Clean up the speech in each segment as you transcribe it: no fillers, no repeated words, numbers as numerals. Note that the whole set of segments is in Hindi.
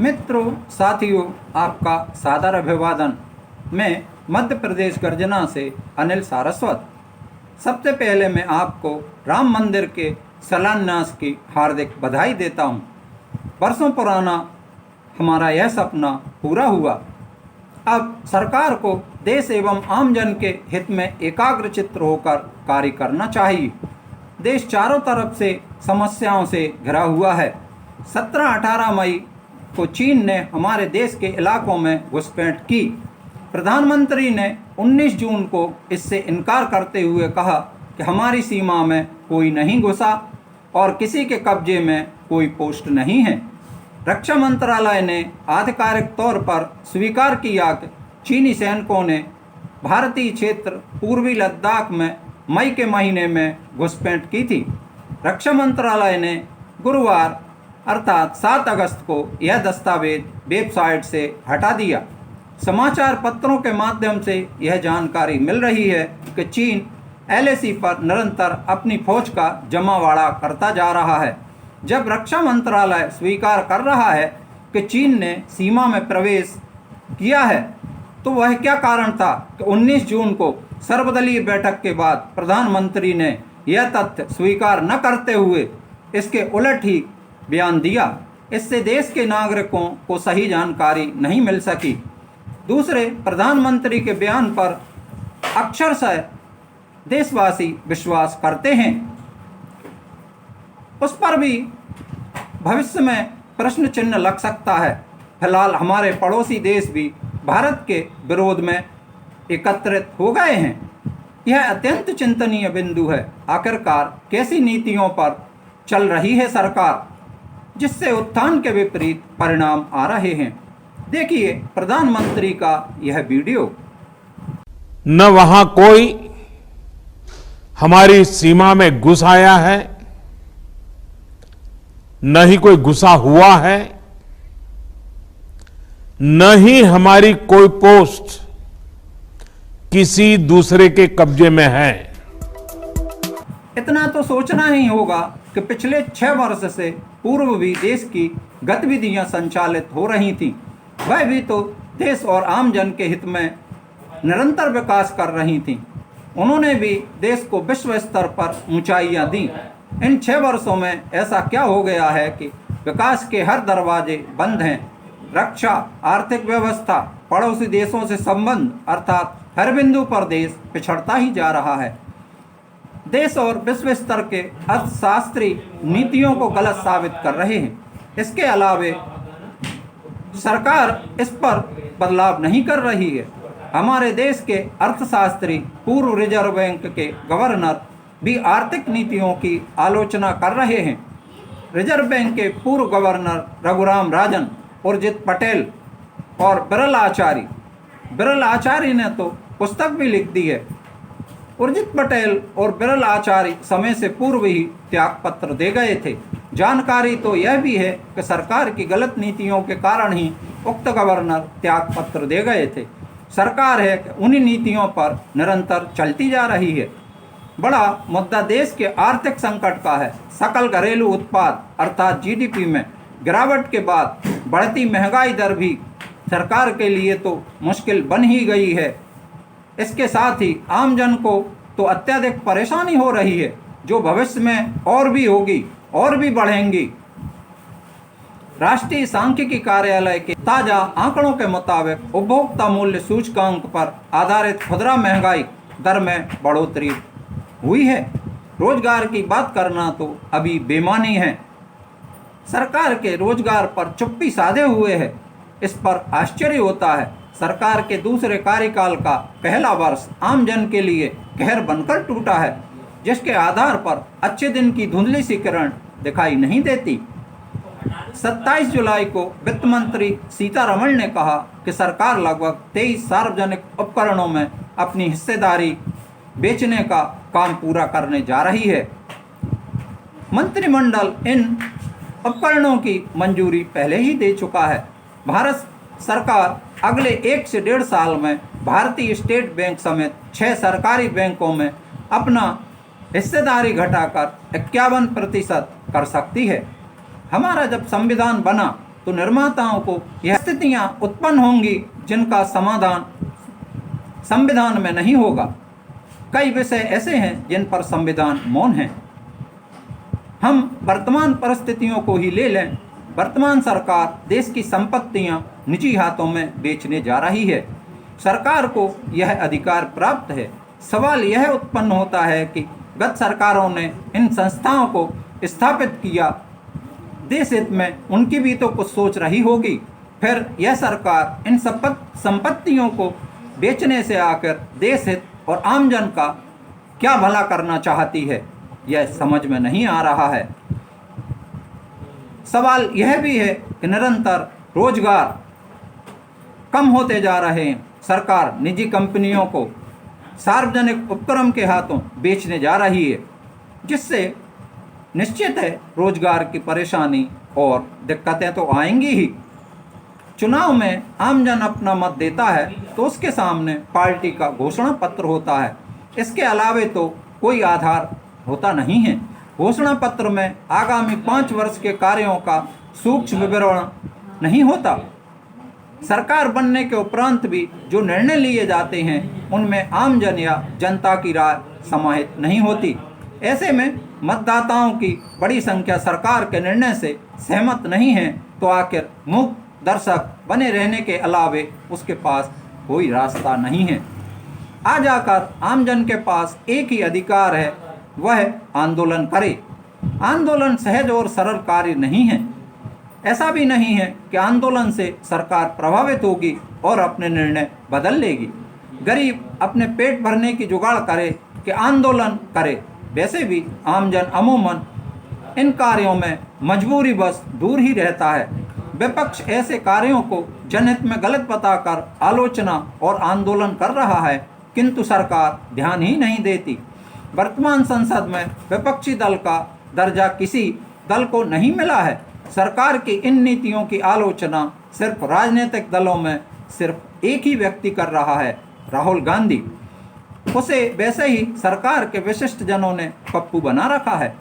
मित्रों, साथियों, आपका सादर अभिवादन। मैं मध्य प्रदेश गर्जना से अनिल सारस्वत। सबसे पहले मैं आपको राम मंदिर के शिलान्यास की हार्दिक बधाई देता हूं। वर्षों पुराना हमारा यह सपना पूरा हुआ। अब सरकार को देश एवं आमजन के हित में एकाग्रचित्त होकर कार्य करना चाहिए। देश चारों तरफ से समस्याओं से घिरा हुआ है। 17-18 मई को चीन ने हमारे देश के इलाकों में घुसपैठ की। प्रधानमंत्री ने 19 जून को इससे इनकार करते हुए कहा कि हमारी सीमा में कोई नहीं घुसा और किसी के कब्जे में कोई पोस्ट नहीं है। रक्षा मंत्रालय ने आधिकारिक तौर पर स्वीकार किया कि चीनी सैनिकों ने भारतीय क्षेत्र पूर्वी लद्दाख में मई के महीने में घुसपैठ की थी। रक्षा मंत्रालय ने गुरुवार अर्थात 7 अगस्त को यह दस्तावेज वेबसाइट से हटा दिया। समाचार पत्रों के माध्यम से यह जानकारी मिल रही है कि चीन LAC पर निरंतर अपनी फौज का जमावड़ा करता जा रहा है। जब रक्षा मंत्रालय स्वीकार कर रहा है कि चीन ने सीमा में प्रवेश किया है, तो वह क्या कारण था कि 19 जून को सर्वदलीय बैठक के बाद प्रधानमंत्री ने यह तथ्य स्वीकार न करते हुए इसके उलट ही बयान दिया। इससे देश के नागरिकों को सही जानकारी नहीं मिल सकी। दूसरे, प्रधानमंत्री के बयान पर अक्षरशः देशवासी विश्वास करते हैं। उस पर भी भविष्य में प्रश्न चिन्ह लग सकता है। फिलहाल हमारे पड़ोसी देश भी भारत के विरोध में एकत्रित हो गए हैं। यह अत्यंत चिंतनीय बिंदु है। आखिरकार कैसी नीतियों पर चल रही है सरकार, जिससे उत्थान के विपरीत परिणाम आ रहे हैं। देखिए प्रधानमंत्री का यह वीडियो। न वहां कोई हमारी सीमा में घुस आया है, न ही कोई घुसा हुआ है, न ही हमारी कोई पोस्ट किसी दूसरे के कब्जे में है। इतना तो सोचना ही होगा कि पिछले 6 वर्ष से पूर्व भी देश की गतिविधियां संचालित हो रही थीं। वह भी तो देश और आमजन के हित में निरंतर विकास कर रही थीं। उन्होंने भी देश को विश्व स्तर पर ऊंचाइयां दी। इन 6 वर्षों में ऐसा क्या हो गया है कि विकास के हर दरवाजे बंद हैं। रक्षा, आर्थिक व्यवस्था, पड़ोसी देशों से संबंध अर्थात हर बिंदु पर देश पिछड़ता ही जा रहा है। देश और विश्व स्तर के अर्थशास्त्री नीतियों को गलत साबित कर रहे हैं। इसके अलावे सरकार इस पर बदलाव नहीं कर रही है। हमारे देश के अर्थशास्त्री, पूर्व रिजर्व बैंक के गवर्नर भी आर्थिक नीतियों की आलोचना कर रहे हैं। रिजर्व बैंक के पूर्व गवर्नर रघुराम राजन, उर्जित पटेल और बिरल आचार्य ने तो पुस्तक भी लिख दी है। उर्जित पटेल और बिरल आचार्य समय से पूर्व ही त्यागपत्र दे गए थे। जानकारी तो यह भी है कि सरकार की गलत नीतियों के कारण ही उक्त गवर्नर त्यागपत्र दे गए थे। सरकार है कि उन्हीं नीतियों पर निरंतर चलती जा रही है। बड़ा मुद्दा देश के आर्थिक संकट का है। सकल घरेलू उत्पाद अर्थात GDP में गिरावट के बाद बढ़ती महंगाई दर भी सरकार के लिए तो मुश्किल बन ही गई है। इसके साथ ही आमजन को तो अत्यधिक परेशानी हो रही है, जो भविष्य में और भी होगी और भी बढ़ेंगी। राष्ट्रीय सांख्यिकी कार्यालय के ताजा आंकड़ों के मुताबिक उपभोक्ता मूल्य सूचकांक पर आधारित खुदरा महंगाई दर में बढ़ोतरी हुई है। रोजगार की बात करना तो अभी बेमानी है। सरकार के रोजगार पर चुप्पी साधे हुए है। इस पर आश्चर्य होता है। सरकार के दूसरे कार्यकाल का पहला वर्ष आमजन के लिए कहर बनकर टूटा है, जिसके आधार पर अच्छे दिन की धुंधली सी किरण दिखाई नहीं देती। 27 जुलाई को वित्त मंत्री सीतारमण ने कहा कि सरकार लगभग 23 सार्वजनिक उपकरणों में अपनी हिस्सेदारी बेचने का काम पूरा करने जा रही है। मंत्रिमंडल इन उपकरणों की मंजूरी पहले ही दे चुका है। भारत सरकार अगले 1 से 1.5 साल में भारतीय स्टेट बैंक समेत 6 सरकारी बैंकों में अपना हिस्सेदारी घटाकर 51% कर सकती है। हमारा जब संविधान बना तो निर्माताओं को यह स्थितियां उत्पन्न होंगी जिनका समाधान संविधान में नहीं होगा। कई विषय ऐसे हैं जिन पर संविधान मौन है। हम वर्तमान परिस्थितियों को ही ले लें। वर्तमान सरकार देश की संपत्तियां निजी हाथों में बेचने जा रही है। सरकार को यह अधिकार प्राप्त है। सवाल यह उत्पन्न होता है कि गत सरकारों ने इन संस्थाओं को स्थापित किया, देश हित में उनकी भी तो कुछ सोच रही होगी। फिर यह सरकार इन संपत्तियों को बेचने से आकर देश हित और आमजन का क्या भला करना चाहती है, यह समझ में नहीं आ रहा है। सवाल यह भी है कि निरंतर रोजगार कम होते जा रहे हैं। सरकार निजी कंपनियों को सार्वजनिक उपक्रम के हाथों बेचने जा रही है, जिससे निश्चित है रोजगार की परेशानी और दिक्कतें तो आएंगी ही। चुनाव में आमजन अपना मत देता है तो उसके सामने पार्टी का घोषणा पत्र होता है। इसके अलावे तो कोई आधार होता नहीं है। घोषणा पत्र में आगामी 5 वर्ष के कार्यों का सूक्ष्म विवरण नहीं होता। सरकार बनने के उपरांत भी जो निर्णय लिए जाते हैं उनमें आमजन या जनता की राय समाहित नहीं होती। ऐसे में मतदाताओं की बड़ी संख्या सरकार के निर्णय से सहमत नहीं है, तो आखिर मूक दर्शक बने रहने के अलावे उसके पास कोई रास्ता नहीं है। आ जाकर आमजन के पास एक ही अधिकार है, वह आंदोलन करे। आंदोलन सहज और सरल कार्य नहीं है। ऐसा भी नहीं है कि आंदोलन से सरकार प्रभावित होगी और अपने निर्णय बदल लेगी। गरीब अपने पेट भरने की जुगाड़ करे कि आंदोलन करे। वैसे भी आमजन अमूमन इन कार्यों में मजबूरी बस दूर ही रहता है। विपक्ष ऐसे कार्यों को जनहित में गलत बताकर आलोचना और आंदोलन कर रहा है, किंतु सरकार ध्यान ही नहीं देती। वर्तमान संसद में विपक्षी दल का दर्जा किसी दल को नहीं मिला है। सरकार की इन नीतियों की आलोचना सिर्फ राजनीतिक दलों में सिर्फ एक ही व्यक्ति कर रहा है, राहुल गांधी। उसे वैसे ही सरकार के विशिष्ट जनों ने पप्पू बना रखा है।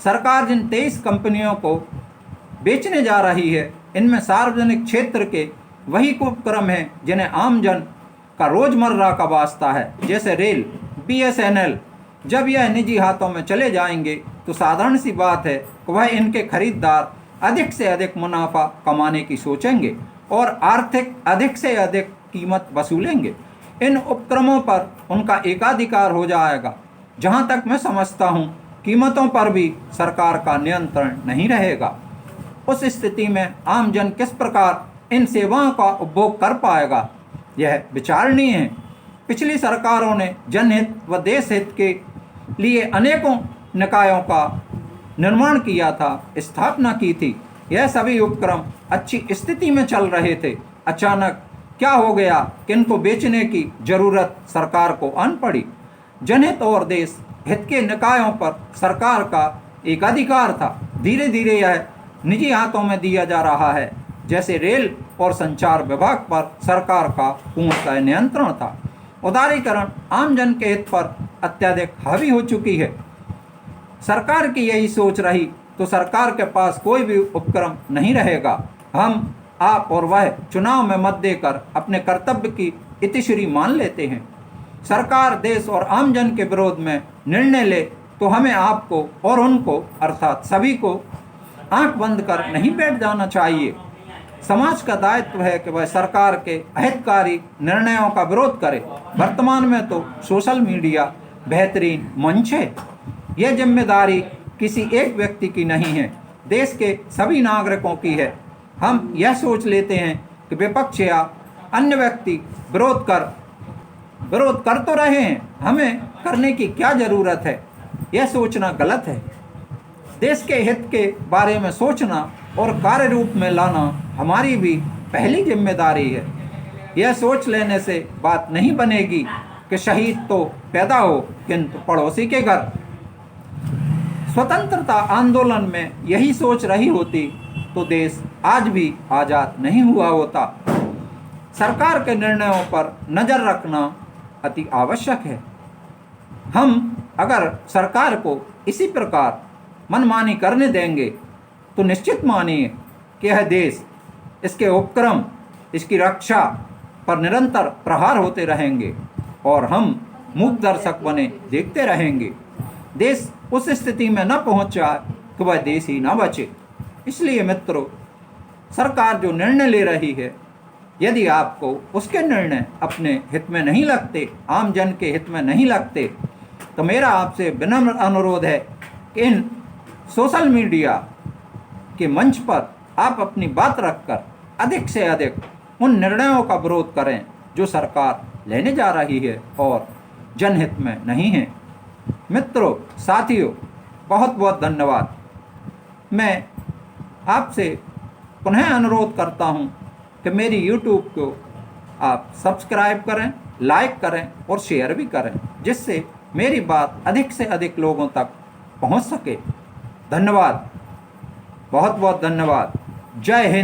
सरकार जिन 23 कंपनियों को बेचने जा रही है, इनमें सार्वजनिक क्षेत्र के वही उपक्रम हैं जिन्हें आमजन का रोजमर्रा का वास्ता है, जैसे रेल, BSNL। जब यह निजी हाथों में चले जाएंगे तो साधारण सी बात है कि वह इनके खरीदार अधिक से अधिक मुनाफा कमाने की सोचेंगे और आर्थिक अधिक से अधिक कीमत वसूलेंगे। इन उपक्रमों पर उनका एकाधिकार हो जाएगा। जहां तक मैं समझता हूं, कीमतों पर भी सरकार का नियंत्रण नहीं रहेगा। उस स्थिति में आमजन किस प्रकार इन सेवाओं का उपभोग कर पाएगा, यह विचारणीय है। पिछली सरकारों ने जनहित व देश हित के लिए अनेकों निकायों का निर्माण किया था, स्थापना की थी। यह सभी उपक्रम अच्छी स्थिति में चल रहे थे। अचानक क्या हो गया कि इनको बेचने की जरूरत सरकार को आन पड़ी। जनहित और देश हित के निकायों पर सरकार का एक अधिकार था, धीरे धीरे यह निजी हाथों में दिया जा रहा है। जैसे रेल और संचार विभाग पर सरकार का पूर्णतः नियंत्रण था। उदारीकरण आमजन के हित पर अत्यधिक हावी हो चुकी है। सरकार की यही सोच रही तो सरकार के पास कोई भी उपक्रम नहीं रहेगा। हम, आप और वह चुनाव में मत देकर अपने कर्तव्य की इतिश्री मान लेते हैं। सरकार देश और आमजन के विरोध में निर्णय ले तो हमें आपको और उनको अर्थात सभी को आंख बंद कर नहीं बैठ जाना चाहिए। समाज का दायित्व है कि वह सरकार के अहितकारी निर्णयों का विरोध करे। वर्तमान में तो सोशल मीडिया बेहतरीन मंच है। यह जिम्मेदारी किसी एक व्यक्ति की नहीं है, देश के सभी नागरिकों की है। हम यह सोच लेते हैं कि विपक्ष या अन्य व्यक्ति विरोध कर तो रहे हैं, हमें करने की क्या जरूरत है, यह सोचना गलत है। देश के हित के बारे में सोचना और कार्य रूप में लाना हमारी भी पहली जिम्मेदारी है। यह सोच लेने से बात नहीं बनेगी कि शहीद तो पैदा हो किंतु पड़ोसी के घर। स्वतंत्रता आंदोलन में यही सोच रही होती तो देश आज भी आज़ाद नहीं हुआ होता। सरकार के निर्णयों पर नज़र रखना अति आवश्यक है। हम अगर सरकार को इसी प्रकार मनमानी करने देंगे तो निश्चित मानिए कि यह देश इसके उपक्रम, इसकी रक्षा पर निरंतर प्रहार होते रहेंगे और हम मूक दर्शक बने देखते रहेंगे। देश उस स्थिति में न पहुंच जाए कि वह देश ही न बचे। इसलिए मित्रों, सरकार जो निर्णय ले रही है, यदि आपको उसके निर्णय अपने हित में नहीं लगते, आम जन के हित में नहीं लगते, तो मेरा आपसे विनम्र अनुरोध है कि इन सोशल मीडिया के मंच पर आप अपनी बात रखकर अधिक से अधिक उन निर्णयों का विरोध करें जो सरकार लेने जा रही है और जनहित में नहीं है। मित्रों, साथियों, बहुत बहुत धन्यवाद। मैं आपसे पुनः अनुरोध करता हूं कि मेरी YouTube को आप सब्सक्राइब करें, लाइक करें और शेयर भी करें, जिससे मेरी बात अधिक से अधिक लोगों तक पहुंच सके। धन्यवाद, बहुत बहुत धन्यवाद। जय हिंद।